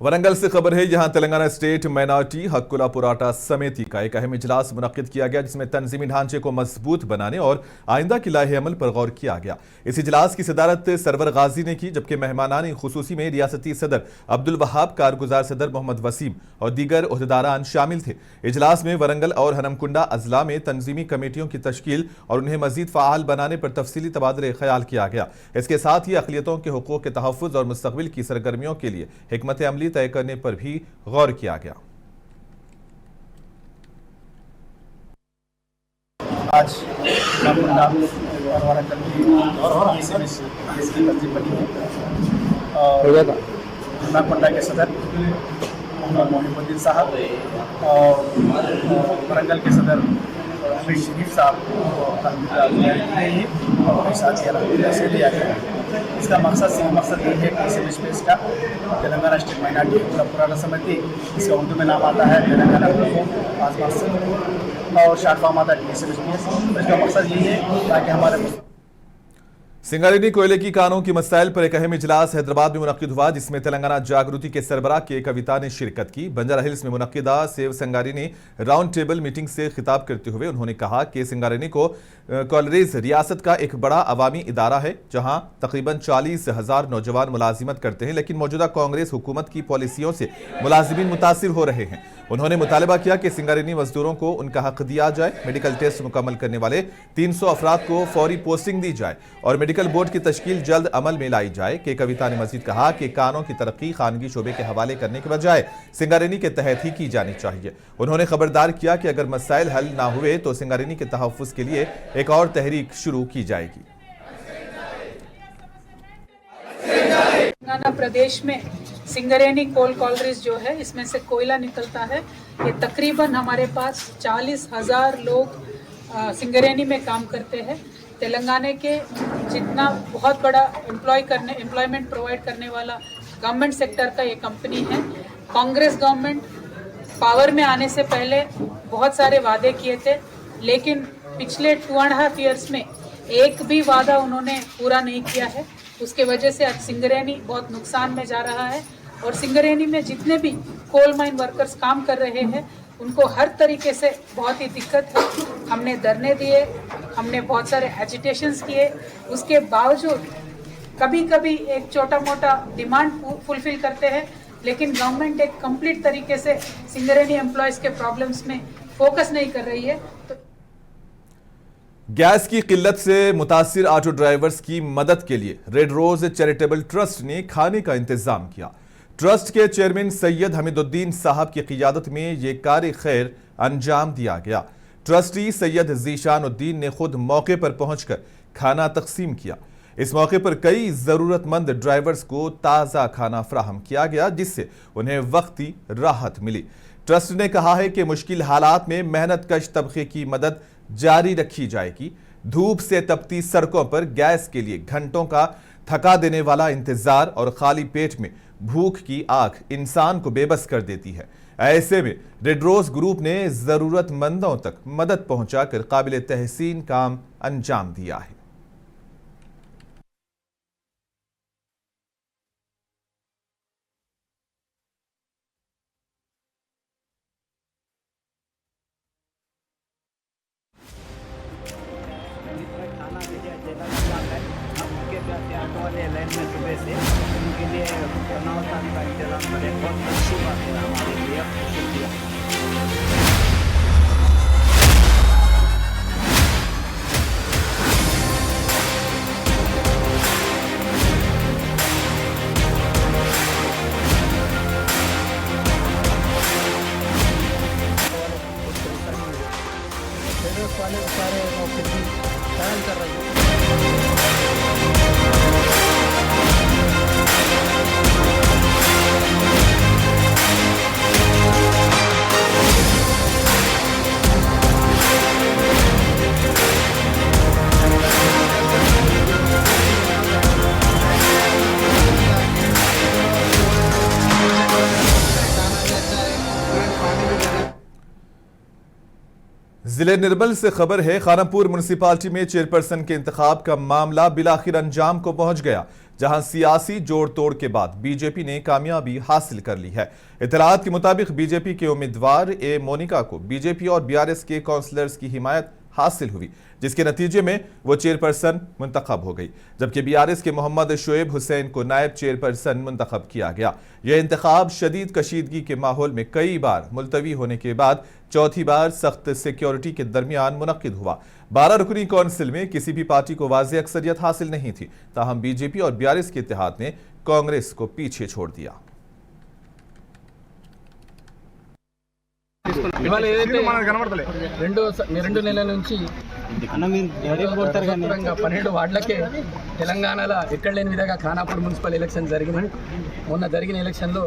वरंगल से खबर है, यहां तेलंगाना स्टेट माइनॉरिटी हक्कुला पोराटा समिति का एक अहम इजलास मुनक्किद किया गया, जिसमें तंजीमी ढांचे को मजबूत बनाने और आइंदा की लाहे अमल पर गौर किया गया। इस इजलास की सदारत सरवर गाजी ने की, जबकि मेहमानान खुसूसी में रियासती सदर अब्दुल वहाब, कारगुजार सदर मोहम्मद वसीम और दीगर ओहदेदारान शामिल थे। इजलास में वरंगल और हनमकुंडा अजला में तंजीमी कमेटियों की तश्कील और उन्हें मजीद फ़ाल बनाने पर तफसीली तबादले ख्याल किया गया। इसके साथ ही अक़लियतों के हुकूक़ के तहफ़्फ़ुज़ और मुस्तक़बिल की सरगर्मियों के लिए हिकमत अमली तय करने पर भी गौर किया गया। आज हनमकुंडा और वरंगल की तंजीम बनी है और हनमकुंडा के सदर मोहिमुद्दीन साहब और वरंगल के सदर हमीद शरीफ साहब से लिया गया। इसका मकसद ये है कि इस स्पेस का तेलंगाना स्टेट माइनॉरिटी हक्कुला पोराटा समिति, इसका उर्दू में नाम आता है तेलंगाना और शार्ट फॉर्म आता है TSMS। इसका मकसद यही है ताकि हमारे सिंगारेनी कोयले की कानों की मसाइल पर एक अहम इजलास हैदराबाद में मुनक्किद हुआ, जिसमें तेलंगाना जागृति के सरबराह के कविता ने शिरकत की। बंजारा हिल्स में मुनक्किदा save Singareni round table meeting से खिताब करते हुए उन्होंने कहा कि सिंगारेनी कॉलेज रियासत का एक बड़ा अवामी इदारा है, जहां तकरीबन 40,000 नौजवान मुलाजिमत करते हैं, लेकिन मौजूदा कांग्रेस हुकूमत की पॉलिसियों से मुलाजिमीन मुतासिर हो रहे हैं। उन्होंने मुतालबा किया कि सिंगारेनी मजदूरों को उनका हक दिया जाए, मेडिकल टेस्ट मुकम्मल करने वाले 300 अफराद को फौरी पोस्टिंग दी जाए और मेडिकल बोर्ड की तश्कील जल्द अमल में लाई जाए। के कविता ने मजीद कहा कि कानों की तरक्की खानगी शोबे के हवाले करने के बजाय सिंगारेनी के तहत ही की जानी चाहिए। उन्होंने खबरदार किया कि अगर मसाइल हल ना हुए तो सिंगारेनी के तहफ़्फ़ुज़ के लिए एक और तहरीक शुरू की जाएगी। तेलंगाना प्रदेश में सिंगरेनी कोल कॉलरीज जो है, इसमें से कोयला निकलता है। ये तकरीबन हमारे पास 40,000 लोग सिंगरेनी में काम करते हैं। तेलंगाना के जितना बहुत बड़ा एम्प्लॉयमेंट प्रोवाइड करने वाला गवर्नमेंट सेक्टर का ये कंपनी है। कांग्रेस गवर्नमेंट पावर में आने से पहले बहुत सारे वादे किए थे, लेकिन पिछले 2.5 ईयर्स में एक भी वादा उन्होंने पूरा नहीं किया है। उसके वजह से आज सिंगरेनी बहुत नुकसान में जा रहा है और सिंगरेनी में जितने भी कोल माइन वर्कर्स काम कर रहे हैं उनको हर तरीके से बहुत ही दिक्कत है। हमने धरने दिए, हमने बहुत सारे एजिटेशंस किए, उसके बावजूद कभी कभी एक छोटा मोटा डिमांड फुलफिल करते हैं, लेकिन गवर्नमेंट एक कंप्लीट तरीके से सिंगरेनी एम्प्लॉयज़ के प्रॉब्लम्स में फोकस नहीं कर रही है। तो गैस की किल्लत से मुतासिर ऑटो ड्राइवर्स की मदद के लिए रेड रोज चैरिटेबल ट्रस्ट ने खाने का इंतजाम किया। ट्रस्ट के चेयरमैन सैयद हमीदुद्दीन साहब की क़ियादत में ये कार्य खैर अंजाम दिया गया। ट्रस्टी सैयद ज़ीशानुद्दीन ने खुद मौके पर पहुंचकर खाना तकसीम किया। इस मौके पर कई ज़रूरतमंद ड्राइवर्स को ताज़ा खाना फराहम किया गया, जिससे उन्हें वक्ती राहत मिली। ट्रस्ट ने कहा है कि मुश्किल हालात में मेहनत कश तबके की मदद जारी रखी जाएगी। धूप से तपती सड़कों पर गैस के लिए घंटों का थका देने वाला इंतजार और खाली पेट में भूख की आग इंसान को बेबस कर देती है। ऐसे में रेड रोज ग्रुप ने जरूरतमंदों तक मदद पहुंचाकर काबिल तहसीन काम अंजाम दिया है। लाइन में सुबह से उनके लिए बनावट का इंतजाम करें, बहुत अच्छी बात है हमारे लिए। शुक्रिया। वाले सारे मौके की ख्याल कर रहे हैं। जिले निर्मल से खबर है, खानापुर म्युनिसिपालिटी में चेयरपर्सन के इंतखाब का मामला बिलाखिर अंजाम को पहुंच गया, जहां सियासी जोड़ तोड़ के बाद बीजेपी ने कामयाबी हासिल कर ली है। इत्तलात के मुताबिक बीजेपी के उम्मीदवार ए मोनिका को बीजेपी और बीआरएस के काउंसलर्स की हिमायत हासिल हुई, जिसके नतीजे में वो चेयरपर्सन मुंतखब हो गई, जबकि बीआरएस के मोहम्मद शोएब हुसैन को नायब चेयरपर्सन मुंतखब किया गया। यह इंतखाब शदीद कशीदगी के माहौल में कई बार मुलतवी होने के बाद चौथी बार सख्त सिक्योरिटी के दरमियान मुनक्किद हुआ। 12 रुकनी काउंसिल में किसी भी पार्टी को वाज़ेह अक्सरियत हासिल नहीं थी, ताहम बीजेपी और बीआरएस के इत्तेहाद ने कांग्रेस को पीछे छोड़ दिया। ఇవాళ ఏదైతే రెండు నెలల నుంచి 12 వార్డులకే తెలంగాణలో ఎక్కడ లేని విధంగా ఖానాపూర్ మున్సిపల్ ఎలక్షన్ జరిగింది. మొన్న జరిగిన ఎలక్షన్లో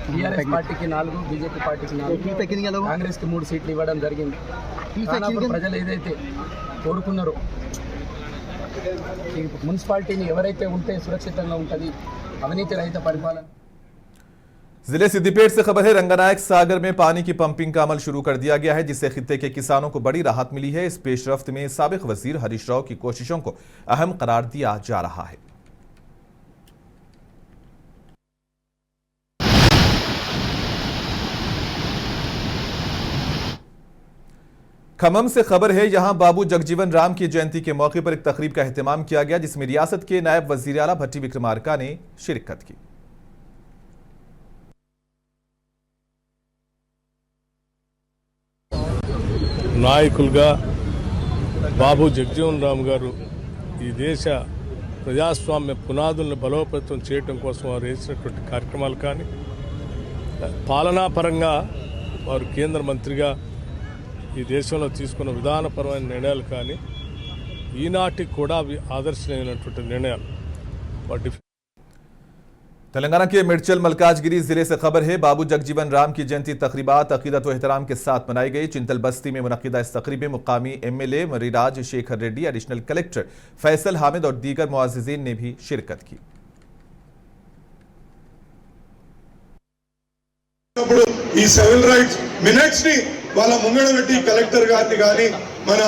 టీఆర్ఎస్ పార్టీకి 4, బీజేపీ పార్టీకి 4, కాంగ్రెస్కి 3 సీట్లు ఇవ్వడం జరిగింది. ఖానాపూర్ ప్రజలు ఏదైతే కోరుకున్నారో ఈ మున్సిపాలిటీని ఎవరైతే ఉంటే సురక్షితంగా ఉంటుంది, అవినీతి రహిత పరిపాలన। जिले सिद्दीपेट से खबर है, रंगनायक सागर में पानी की पंपिंग का अमल शुरू कर दिया गया है, जिससे खित्ते के किसानों को बड़ी राहत मिली है। इस पेशरफ्त में साबिक वजीर हरीश राव की कोशिशों को अहम करार दिया जा रहा है। खम्मम से खबर है, यहां बाबू जगजीवन राम की जयंती के मौके पर एक तकरीब का एहतमाम किया गया, जिसमें रियासत के नायब वजीर आला भट्टी विक्रमार्का ने शिरकत की। నాయకులుగా బాబు జగజీవన్ రామ్ గారు ఈ దేశ ప్రజాస్వామ్య పునాదులను బలోపేతం చేయడం కోసం వారు వేసినటువంటి కార్యక్రమాలు కానీ, పాలనాపరంగా వారు కేంద్ర మంత్రిగా ఈ దేశంలో తీసుకున్న విధానపరమైన నిర్ణయాలు కానీ ఈనాటికి కూడా అవి ఆదర్శనీయమైనటువంటి నిర్ణయాలు। तेलंगाना के मिर्चल मलकाजगिरी जिले से खबर है, बाबू जगजीवन राम की जयंती तकरीबात अकीदत व एहतराम के साथ मनाई गई। चिंतल बस्ती में मुनक्किदा इस तकरीब में मुकामी MLA Mariraj Shekhar Reddy, additional collector Faisal Hamid और दीगर मुआज़्ज़िज़ीन ने भी शिरकत की। ఈ సివిల్ రైట్స్ మినిట్స్ ని వాళ్ళ ముంగడ పెట్టి కలెక్టర్ గారిని గాని మన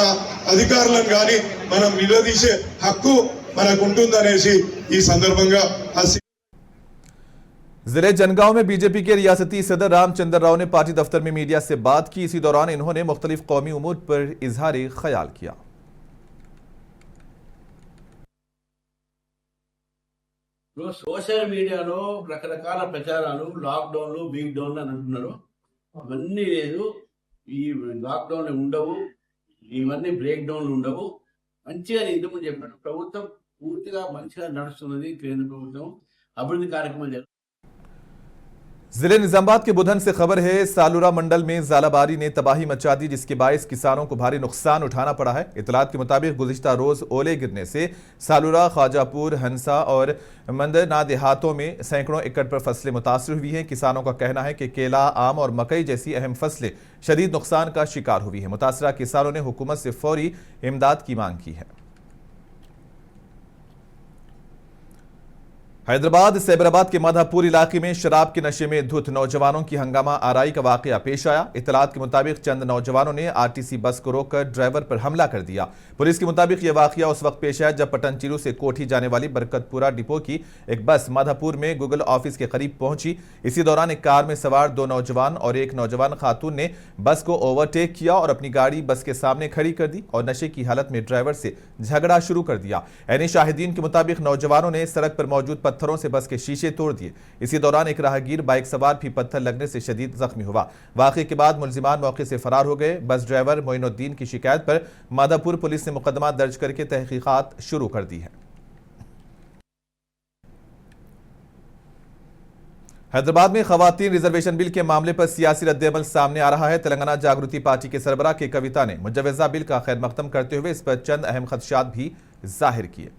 అధికారులను గాని మనం నిలదీసే హక్కు మనకు ఉంటుందనేసి ఈ సందర్భంగా जिले जनगांव में बीजेपी के रियासती सदर रामचंद्र राव ने पार्टी दफ्तर में मीडिया से बात की। इसी दौरान इन्होंने मुख्तलिफ कौमी उमूर पर इजहार ख्याल किया। సోషల్ మీడియాలో రకరకాల ప్రచారాలు, లాక్డౌన్లు, బిగ్ డౌన్లు అని అంటున్నారు. అవన్నీ లేదు, ఈ లాక్డౌన్లు ఉండవు, ఇవన్నీ బ్రేక్ డౌన్లు ఉండవు. మంచిగా ఇంతకుముందు చెప్పినట్టు ప్రభుత్వం పూర్తిగా మంచిగా నడుస్తున్నది. కేంద్ర ప్రభుత్వం అభివృద్ధి కార్యక్రమాలు జరుగుతుంది। जिले निजामाबाद के बुधन से खबर है, सालूरा मंडल में ज़ालाबारी ने तबाही मचा दी, जिसके बायस किसानों को भारी नुकसान उठाना पड़ा है। इतलात के मुताबिक गुज़िश्ता रोज ओले गिरने से सालूरा, ख्वाजापुर, हंसा और मंदना देहातों में सैकड़ों एकड़ पर फसलें मुतासर हुई हैं। किसानों का कहना है कि केला, आम और मकई जैसी अहम फसलें शदीद नुकसान का शिकार हुई हैं। मुतासरा किसानों ने हुकूमत से फौरी इमदाद की मांग की है। हैदराबाद सैबराबाद के माधापुर इलाके में शराब के नशे में धुत नौजवानों की हंगामा आराई का वाकया पेश आया। इतलात के मुताबिक चंद नौजवानों ने आरटीसी बस को रोककर ड्राइवर पर हमला कर दिया। पुलिस के मुताबिक यह वाकया उस वक्त पेश आया जब पटनचीरू से कोठी जाने वाली बरकतपुरा डिपो की एक बस माधापुर में गूगल ऑफिस के करीब पहुंची। इसी दौरान एक कार में सवार 2 नौजवान और एक नौजवान खातून ने बस को ओवरटेक किया और अपनी गाड़ी बस के सामने खड़ी कर दी और नशे की हालत में ड्राइवर से झगड़ा शुरू कर दिया। ऐनी शाहिदीन के मुताबिक नौजवानों ने सड़क पर मौजूद पत्थरों से बस के शीशे तोड़ दिए। इसी दौरान एक राहगीर बाइक सवार भी पत्थर लगने से शदीद जख्मी हुआ। वाक़े के बाद मुलजिमान मौके से फरार हो गए। बस ड्राइवर मोइनुद्दीन की शिकायत पर माधापुर पुलिस ने मुकदमा दर्ज करके तहकीकात शुरू कर दी है। हैदराबाद में खवातीन रिजर्वेशन बिल के मामले पर सियासी रद्द-ए-अमल सामने आ रहा है। तेलंगाना जागृति पार्टी के सरबराह के कविता ने मुजव्वज़ा बिल का खैर मकदम करते हुए इस पर चंद अहम खदशात भी जाहिर किए।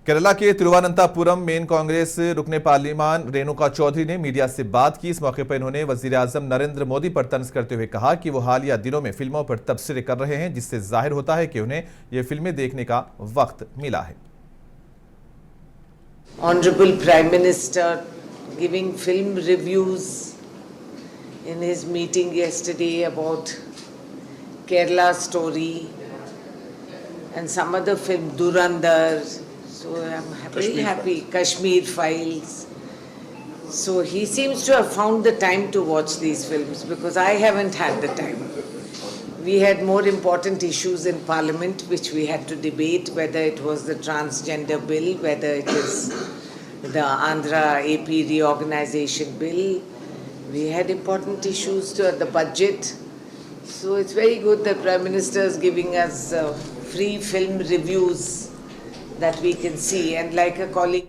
केरला के तिरुवनंतपुरम में कांग्रेस रुकने पार्लिमान रेणुका चौधरी ने मीडिया से बात की। इस मौके पर इन्होंने वजीर आजम नरेंद्र मोदी पर तंज करते हुए कहा कि वो हालिया दिनों में फिल्मों पर तबसरे कर रहे हैं, जिससे जाहिर होता है कि उन्हें ये फिल्में देखने का वक्त मिला है। Honorable Prime Minister giving film reviews in his meeting yesterday about Kerala Story and some other film, Durandar. So I'm very happy. Kashmir Files. So he seems to have found the time to watch these films because I haven't had the time. We had more important issues in Parliament which we had to debate, whether it was the transgender bill, whether it is the Andhra AP reorganization bill. We had important issues to the budget. So it's very good that Prime Minister is giving us free film reviews that we can see. And like a colleague